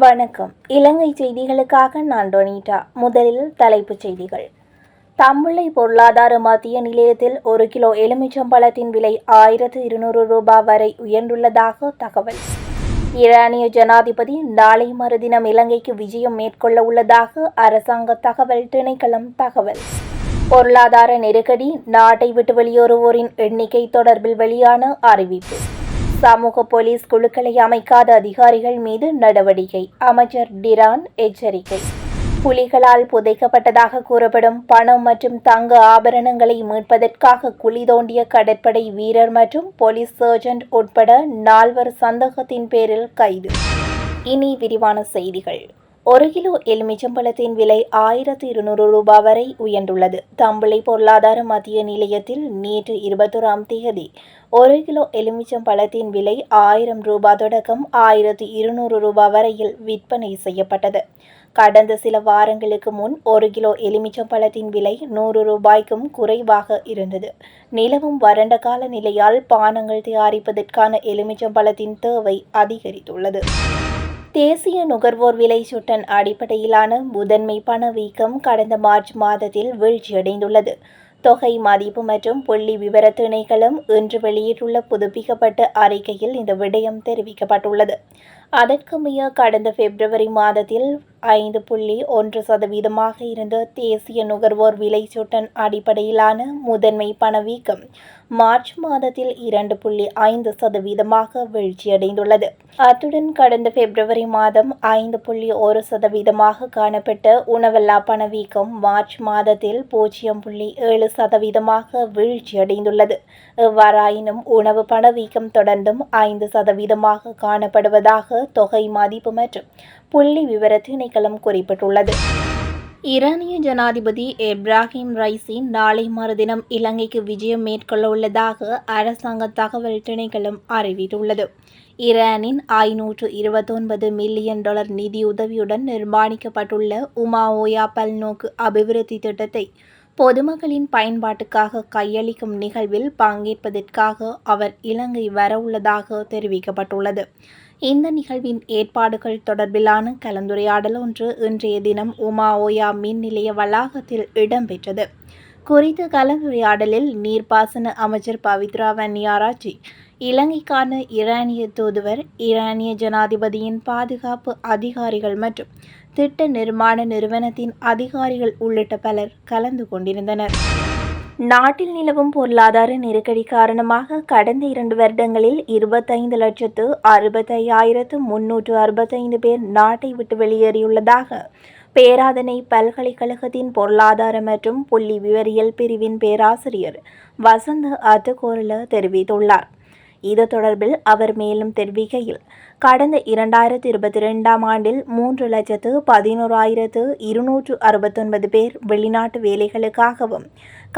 வணக்கம். இலங்கை செய்திகளுக்காக நான் டொனிட்டா. முதலில் தலைப்புச் செய்திகள். தம்புள்ளை பொருளாதார மத்திய நிலையத்தில் 1 கிலோ எலுமிச்சம்பழத்தின் விலை 1200 ரூபாய் வரை உயர்ந்துள்ளதாக தகவல். ஈரானிய ஜனாதிபதி நாளை மறுதினம் இலங்கைக்கு விஜயம் மேற்கொள்ள உள்ளதாக அரசாங்க தகவல் திணைக்களம் தகவல். பொருளாதார நெருக்கடி, நாட்டை விட்டு வெளியேறுவோரின் எண்ணிக்கை தொடர்பில் வெளியான அறிவிப்பு. சமூக போலீஸ் குழுக்களை அமைக்காத அதிகாரிகள் மீது நடவடிக்கை, அமைச்சர் டிரான் எச்சரிக்கை. புலிகளால் புதைக்கப்பட்டதாக கூறப்படும் பணம் மற்றும் தங்க ஆபரணங்களை மீட்பதற்காக குழி தோண்டிய கடற்படை வீரர் மற்றும் போலீஸ் சர்ஜென்ட் உட்பட 4 சந்தேகத்தின் பேரில் கைது. இனி விரிவான செய்திகள். 1 கிலோ எலுமிச்சம்பழத்தின் விலை 1200 ரூபாய் வரை உயர்ந்துள்ளது. தம்புள்ளை பொருளாதார மத்திய நிலையத்தில் நேற்று 21ஆம் தேதி 1 கிலோ எலுமிச்சம்பழத்தின் விலை 1000 ரூபாய் தொடக்கம் 1200 ரூபாய் வரையில் விற்பனை செய்யப்பட்டது. கடந்த சில வாரங்களுக்கு முன் 1 கிலோ எலுமிச்சம்பழத்தின் விலை 100 ரூபாய்க்கும் குறைவாக இருந்தது. நிலவும் வறண்ட கால நிலையால் பானங்கள் தயாரிப்பதற்கான எலுமிச்சம்பழத்தின் தேவை அதிகரித்துள்ளது. தேசிய நுகர்வோர் விலை சுட்டன் அடிப்படையிலான முதன்மை பணவீக்கம் கடந்த மார்ச் மாதத்தில் வீழ்ச்சியடைந்துள்ளது. தொகை மதிப்பு மற்றும் புள்ளி விவர திணைக்களம் இன்று வெளியிட்டுள்ள புதுப்பிக்கப்பட்ட அறிக்கையில் இந்த விடயம் தெரிவிக்கப்பட்டுள்ளது. அதற்கமைய கடந்த பிப்ரவரி மாதத்தில் 5.1% இருந்த தேசிய நுகர்வோர் விலை சுட்டன் அடிப்படையிலான முதன்மை பணவீக்கம் மார்ச் மாதத்தில் 2.5% வீழ்ச்சியடைந்துள்ளது. அத்துடன் கடந்த பிப்ரவரி மாதம் 5.1% காணப்பட்ட உணவல்லா பணவீக்கம் மார்ச் மாதத்தில் 0.7% வீழ்ச்சியடைந்துள்ளது. எவ்வாறாயினும் உணவு பணவீக்கம் தொடர்ந்தும் 5% காணப்படுவதாக தொகை மதிப்பு மற்றும் புள்ளி விவர திணைக்களம் குறிப்பிட்டுள்ளது. ஈரானிய ஜனாதிபதி இப்ராஹிம் ரைசி நாளை மறுதினம் இலங்கைக்கு விஜயம் மேற்கொள்ள உள்ளதாக அரசாங்க தகவல் திணைக்களம் அறிவித்துள்ளது. ஈரானின் $529 மில்லியன் நிதியுதவியுடன் நிர்மாணிக்கப்பட்டுள்ள உமா-ஓயா பல்நோக்கு அபிவிருத்தி திட்டத்தை பொதுமக்களின் பயன்பாட்டுக்காக கையளிக்கும் நிகழ்வில் பங்கேற்பதற்காக அவர் இலங்கை வரவுள்ளதாக தெரிவிக்கப்பட்டுள்ளது. இந்த நிகழ்வின் ஏற்பாடுகள் தொடர்பிலான கலந்துரையாடல் ஒன்று இன்றைய தினம் உமா-ஓயா மின் நிலைய வளாகத்தில் இடம்பெற்றது. குறித்த கலந்துரையாடலில் நீர்ப்பாசன அமைச்சர் பவித்ரா வன்னியாராச்சி, இலங்கைக்கான ஈரானிய தூதுவர், ஈரானிய ஜனாதிபதியின் பாதுகாப்பு அதிகாரிகள் மற்றும் திட்ட நிர்மாண நிறுவனத்தின் அதிகாரிகள் உள்ளிட்ட பலர் கலந்து கொண்டிருந்தனர். நாட்டில் நிலவும் பொருளாதார நெருக்கடி காரணமாக கடந்த 2 வருடங்களில் 25,65,365 பேர் நாட்டை விட்டு வெளியேறியுள்ளதாக பேராதனை பல்கலைக்கழகத்தின் பொருளாதார மற்றும் புள்ளி விவரியல் பிரிவின் பேராசிரியர் வசந்த அத்துக்கோரள தெரிவித்துள்ளார். இது தொடர்பில் அவர் மேலும் தெரிவிக்கையில், கடந்த 2022ஆம் ஆண்டில் 3,11,269 பேர் வெளிநாட்டு வேலைகளுக்காகவும்,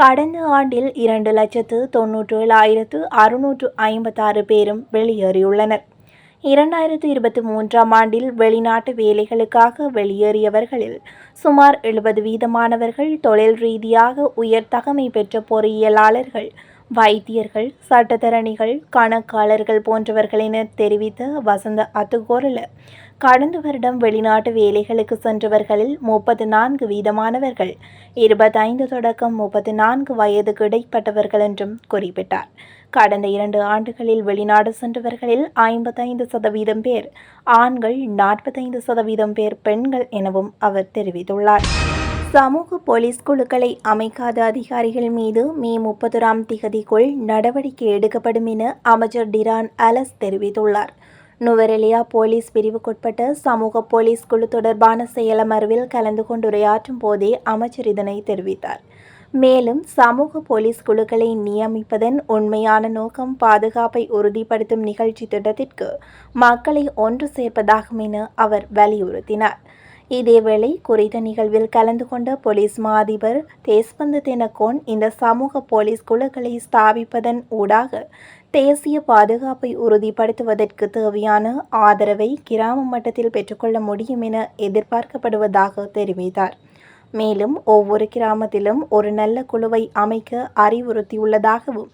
கடந்த ஆண்டில் 2,97,656 பேரும் வெளியேறியுள்ளனர். 2023ஆம் ஆண்டில் வெளிநாட்டு வேலைகளுக்காக வெளியேறியவர்களில் சுமார் 70% தொழில் ரீதியாக உயர் தகமை பெற்ற பொறியியலாளர்கள், வைத்தியர்கள், சட்டத்தரணிகள், கணக்காளர்கள் போன்றவர்கள் என தெரிவித்த வசந்த அத்துக்கோரள, கடந்த வருடம் வெளிநாட்டு வேலைகளுக்கு சென்றவர்களில் 34% 25 தொடக்கம் 34 வயதுக்கு இடைப்பட்டவர்கள் என்றும் குறிப்பிட்டார். கடந்த 2 ஆண்டுகளில் வெளிநாடு சென்றவர்களில் 55% பேர் ஆண்கள், 45% பேர் பெண்கள் எனவும் அவர் தெரிவித்துள்ளார். சமூக போலீஸ் குழுக்களை அமைக்காத அதிகாரிகள் மீது மே 31ஆம் தேதிக்குள் நடவடிக்கை எடுக்கப்படும் என அமைச்சர் டிரான் அலஸ் தெரிவித்துள்ளார். நுவரெலியா போலீஸ் பிரிவுக்குட்பட்ட சமூக போலீஸ் குழு தொடர்பான செயலமர்வில் கலந்து கொண்டுரையாற்றும் போதே அமைச்சர் இதனை தெரிவித்தார். மேலும் சமூக போலீஸ் குழுக்களை நியமிப்பதன் உண்மையான நோக்கம் பாதுகாப்பை உறுதிப்படுத்தும் நிகழ்ச்சி திட்டத்திற்கு மக்களை ஒன்று சேர்ப்பதாகும் என அவர் வலியுறுத்தினார். இதேவேளை குறித்த நிகழ்வில் கலந்து கொண்ட போலீஸ் மா அதிபர் தேஸ்பந்து தென்னக்கோன், இந்த சமூக போலீஸ் குழுக்களை ஸ்தாபிப்பதன் ஊடாக தேசிய பாதுகாப்பை உறுதிப்படுத்துவதற்கு தேவையான ஆதரவை கிராம மட்டத்தில் பெற்றுக்கொள்ள முடியும் என எதிர்பார்க்கப்படுவதாக தெரிவித்தார். மேலும் ஒவ்வொரு கிராமத்திலும் ஒரு நல்ல குழுவை அமைக்க அறிவுறுத்தியுள்ளதாகவும்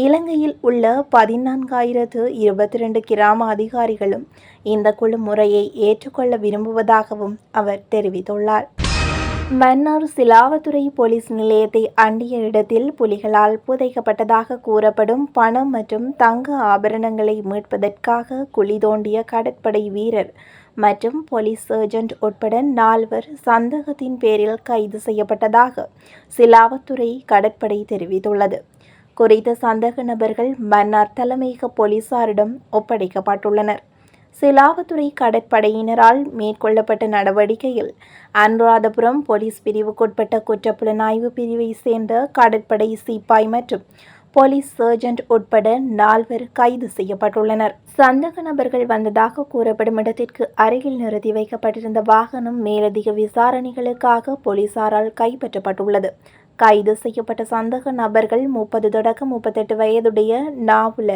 இலங்கையில் உள்ள 14,022 கிராம அதிகாரிகளும் இந்த குழு முறையை ஏற்றுக்கொள்ள விரும்புவதாகவும் அவர் தெரிவித்துள்ளார். மன்னார் சிலாவத்துறை போலீஸ் நிலையத்தை அண்டிய இடத்தில் புலிகளால் புதைக்கப்பட்டதாக கூறப்படும் பணம் மற்றும் தங்க ஆபரணங்களை மீட்பதற்காக குழி தோண்டிய கடற்படை வீரர் மற்றும் போலீஸ் சர்ஜென்ட் உட்பட 4 சந்தேகத்தின் பேரில் கைது செய்யப்பட்டதாக சிலாவத்துறை கடற்படை தெரிவித்துள்ளது. குறித்த சந்தேக நபர்கள் மன்னார் தலைமையக போலீசாரிடம் ஒப்படைக்கப்பட்டுள்ளனர். சிலாவத்துறை கடற்படையினரால் மேற்கொள்ளப்பட்ட நடவடிக்கையில் அனுராதபுரம் போலீஸ் பிரிவுக்குட்பட்ட குற்றப்புலனாய்வு பிரிவை சேர்ந்த கடற்படை சிப்பாய் மற்றும் போலீஸ் சர்ஜென்ட் உட்பட 4 கைது செய்யப்பட்டுள்ளனர். சந்தேக நபர்கள் வந்ததாக கூறப்படும் இடத்திற்கு அருகில் நிறுத்தி வைக்கப்பட்டிருந்த வாகனம் மேலதிக விசாரணைகளுக்காக போலீசாரால் கைப்பற்றப்பட்டுள்ளது. கைது செய்யப்பட்ட சந்தேக நபர்கள் 30 தொடக்கம் 38 வயதுடைய நாவுல,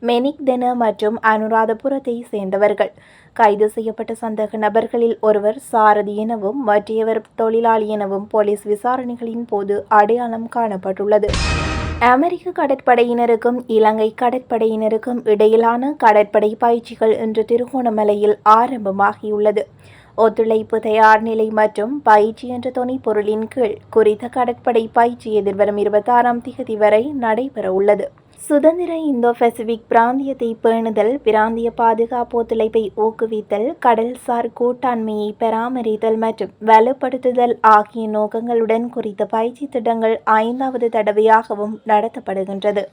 மெனிக்தென மற்றும் அனுராதபுரத்தை சேர்ந்தவர்கள். கைது செய்யப்பட்ட சந்தேக நபர்களில் ஒருவர் சாரதி எனவும் மற்றையவர் தொழிலாளி எனவும் போலீஸ் விசாரணைகளின் போது அடையாளம் காணப்பட்டுள்ளது. அமெரிக்க கடற்படையினருக்கும் இலங்கை கடற்படையினருக்கும் இடையிலான கடற்படை பயிற்சிகள் இன்று திருகோணமலையில் ஆரம்பமாகியுள்ளது. ஒத்துழைப்பு தயார் நிலை மற்றும் பயிற்சி என்ற துணைப்பொருளின் கீழ் குறித்த கடற்படை பயிற்சி எதிர்வரும் 26ஆம் தேதி வரை நடைபெறவுள்ளது. சுதந்திர இந்தோ பசிபிக் பிராந்தியத்தை பேணுதல், பிராந்திய பாதுகாப்பு ஒத்துழைப்பை ஊக்குவித்தல், கடல்சார் கூட்டாண்மையை பராமரித்தல் மற்றும் வலுப்படுத்துதல் ஆகிய நோக்கங்களுடன் குறித்த பயிற்சி திட்டங்கள் 5வது தடவையாகவும் நடத்தப்படுகின்றது.